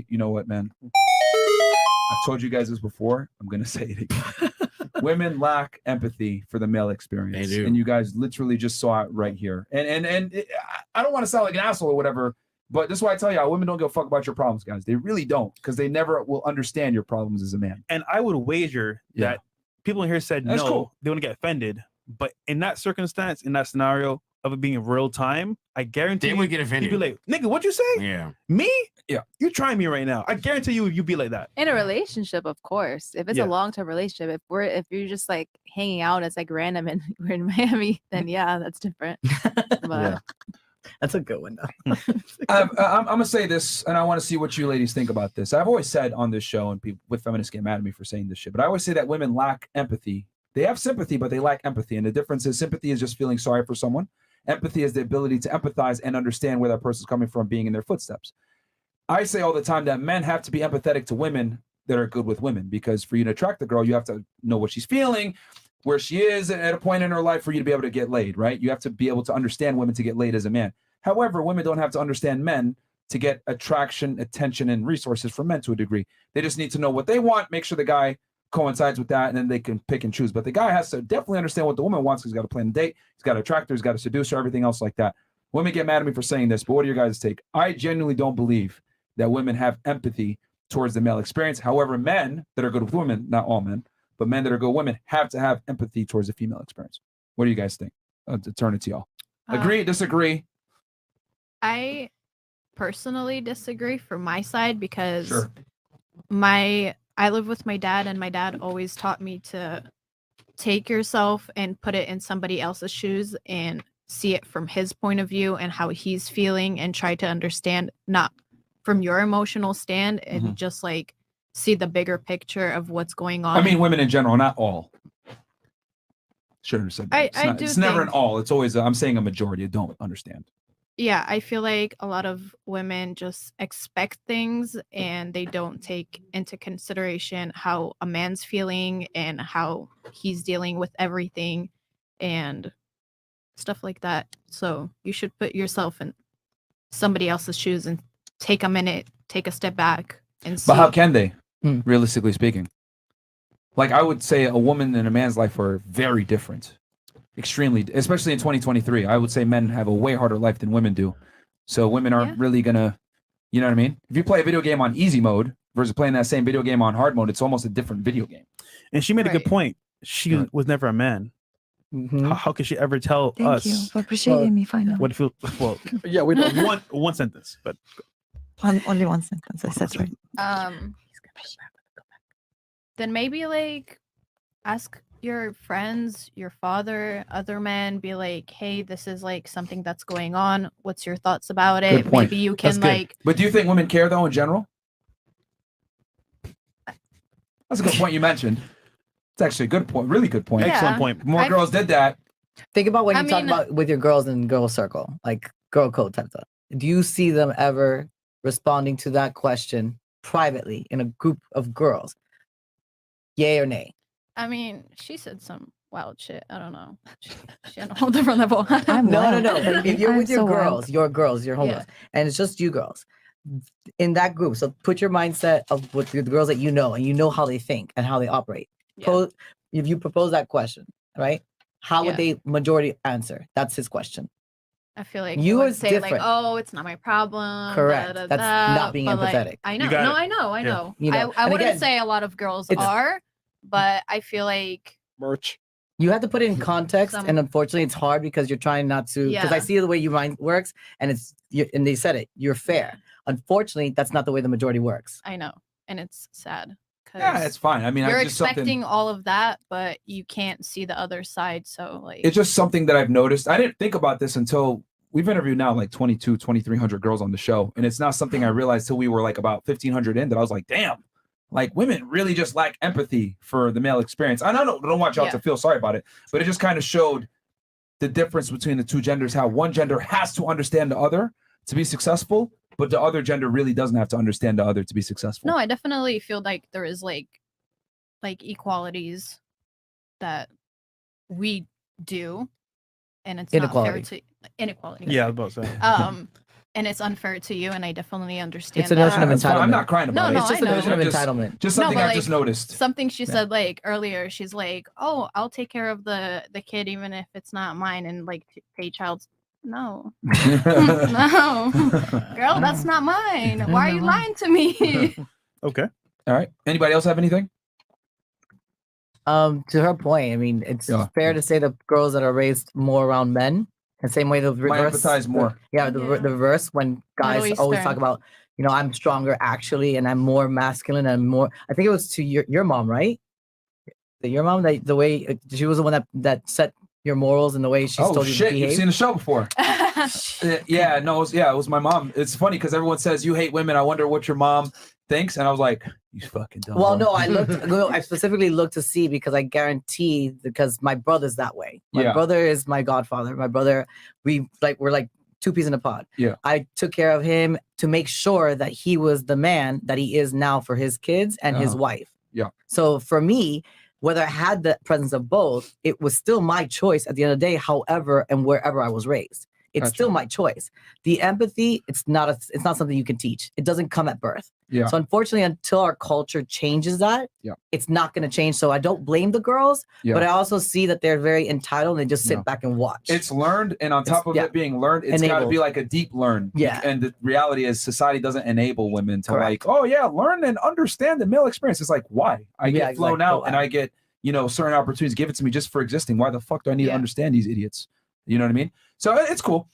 You know what, man? I've told you guys this before. I'm gonna say it again. Women lack empathy for the male experience, They do. and you guys literally just saw it right here. I don't want to sound like an asshole or whatever, but this is why I tell you, women don't give a fuck about your problems, guys. They really don't, because they never will understand your problems as a man. And I would wager that people in here said That's no, cool. they wouldn't get offended. But in that circumstance, in that scenario of it being in real time, I guarantee They would get offended. You'd be like, nigga, what'd you say? Yeah. Me? Yeah. You're trying me right now. I guarantee you'd be like that. In a relationship, of course. If it's a long-term relationship, if you're just like hanging out as like random and we're in Miami, then yeah, that's different. But that's a good one though. I'm gonna say this, and I want to see what you ladies think about this. I've always said on this show, and people with feminists get mad at me for saying this shit, but I always say that women lack empathy. They have sympathy, but they lack empathy. And the difference is sympathy is just feeling sorry for someone. Empathy is the ability to empathize and understand where that person's coming from, being in their footsteps. I say all the time that men have to be empathetic to women that are good with women, because for you to attract the girl, you have to know what she's feeling, where she is at a point in her life for you to be able to get laid, right? You have to be able to understand women to get laid as a man. However, women don't have to understand men to get attraction, attention, and resources from men to a degree. They just need to know what they want, make sure the guy coincides with that, and then they can pick and choose. But the guy has to definitely understand what the woman wants, because he's got to plan a date, he's got to attract her, he's got to seduce her, everything else like that. Women get mad at me for saying this, but what are your guys' take? I genuinely don't believe that women have empathy towards the male experience. However, men that are good with women, not all men, but men that are good women have to have empathy towards the female experience. What do you guys think? I'll turn it to y'all. Agree, disagree? I personally disagree from my side, because Sure. I live with my dad, and my dad always taught me to take yourself and put it in somebody else's shoes and see it from his point of view and how he's feeling, and try to understand not from your emotional stand, and just like see the bigger picture of what's going on. I mean, women in general, not all. Shouldn't have said that. It's never an all. It's always, I'm saying a majority. I don't understand. Yeah, I feel like a lot of women just expect things, and they don't take into consideration how a man's feeling and how he's dealing with everything and stuff like that. So you should put yourself in somebody else's shoes and take a minute, take a step back and see. But how can they, realistically speaking? Like, I would say a woman and a man's life are very different. Extremely, especially in 2023. I would say men have a way harder life than women do. So women aren't really gonna, you know what I mean? If you play a video game on easy mode versus playing that same video game on hard mode, it's almost a different video game. And she made a good point. She was never a man. How could she ever tell us? Thank you for appreciating me finally. What if well, yeah, we know one sentence, but only one sentence. I said right. Then maybe like ask your friends, your father, other men, be like, hey, this is like something that's going on. What's your thoughts about it? Good point. Maybe you can That's good. like. But do you think women care though in general? That's a good point you mentioned. It's actually a good point, really good point. Yeah. Excellent point. More girls did that. Think about when I you talk mean- about with your girls in girl circle, like girl code type stuff. Do you see them ever responding to that question privately in a group of girls? Yay or nay? I mean, she said some wild shit. I don't know. She on a whole different level. I'm No. wild, baby. If you're I'm with your so girls, wild. your homegirls, and it's just you girls in that group. So put your mindset of with the girls that you know, and you know how they think and how they operate. Yeah. If you propose that question, right? How would they majority answer? That's his question. I feel like You you would is say different. like, "Oh, it's not my problem." Correct. That's not being but, like, empathetic. I know. You got No, it. I know. I Yeah. know. You know, I and wouldn't again, say a lot of girls it's- are, but I feel like merch. You have to put it in context, Some- and unfortunately, it's hard because you're trying not to. Because I Yeah. see the way your mind works, and and they said it. You're fair. Unfortunately, that's not the way the majority works. I know, and it's sad. Yeah, it's fine. I mean, You're I'm just expecting something. all of that, but you can't see the other side. So like, It's just something that I've noticed. I didn't think about this until we've interviewed now like 2,300 girls on the show. And it's not something I realized till we were like about 1,500 in that I was like, damn, like women really just lack empathy for the male experience. And I don't want y'all to feel sorry about it, but it just kind of showed the difference between the two genders, how one gender has to understand the other to be successful, but the other gender really doesn't have to understand the other to be successful. no, I definitely feel like there is like equalities that we do, and it's not fair Inequality. to inequality. Yeah, I was about to say. and it's unfair to you, and I definitely understand. It's a that. notion of That's fine. I'm entitlement. not crying about No, it. no, It's just I a know. notion of Just- entitlement. Just No, something but, I've like, just noticed. Something she said like earlier. She's like, "Oh, I'll take care of the kid even if it's not mine," and like pay child's. No, no, girl, that's not mine. Why are you lying to me? Okay. All right. Anybody else have anything? To her point, I mean, it's Yeah. fair to say the girls that are raised more around men, the same way the reverse. empathize more. The reverse when guys Middle always Eastern. talk about, I'm stronger actually, and I'm more masculine and more. I think it was to your mom, right? Your mom, that the way she was the one that set your morals and the way she's Oh told you to shit! behave. You've seen the show before. Yeah, no, it was my mom. It's funny because everyone says you hate women. I wonder what your mom thinks, and I was like, you fucking dumb. Well, boy. no, I specifically looked to see because I guarantee because my brother's that way. My Yeah. brother is my godfather. My brother, we're like two peas in a pod. Yeah. I took care of him to make sure that he was the man that he is now for his kids and his Uh-huh. wife. Yeah. So for me, whether I had the presence of both, it was still my choice at the end of the day, however and wherever I was raised. It's Gotcha. still my choice. The empathy, it's not something you can teach. It doesn't come at birth. Yeah. So unfortunately, until our culture changes that, Yeah. it's not going to change. So I don't blame the girls, Yeah. but I also see that they're very entitled and they just sit Yeah. back and watch. It's learned, and on top of yeah. it being learned, it's got to Enabled. be like a deep learn. Yeah. And the reality is, society doesn't enable women to Correct. like, oh yeah, learn and understand the male experience. It's like, why? I Yeah, get flown exactly. out, and Why? I get certain opportunities given to me just for existing. Why the fuck do I need to Yeah. understand these idiots? You know what I mean? So it's cool.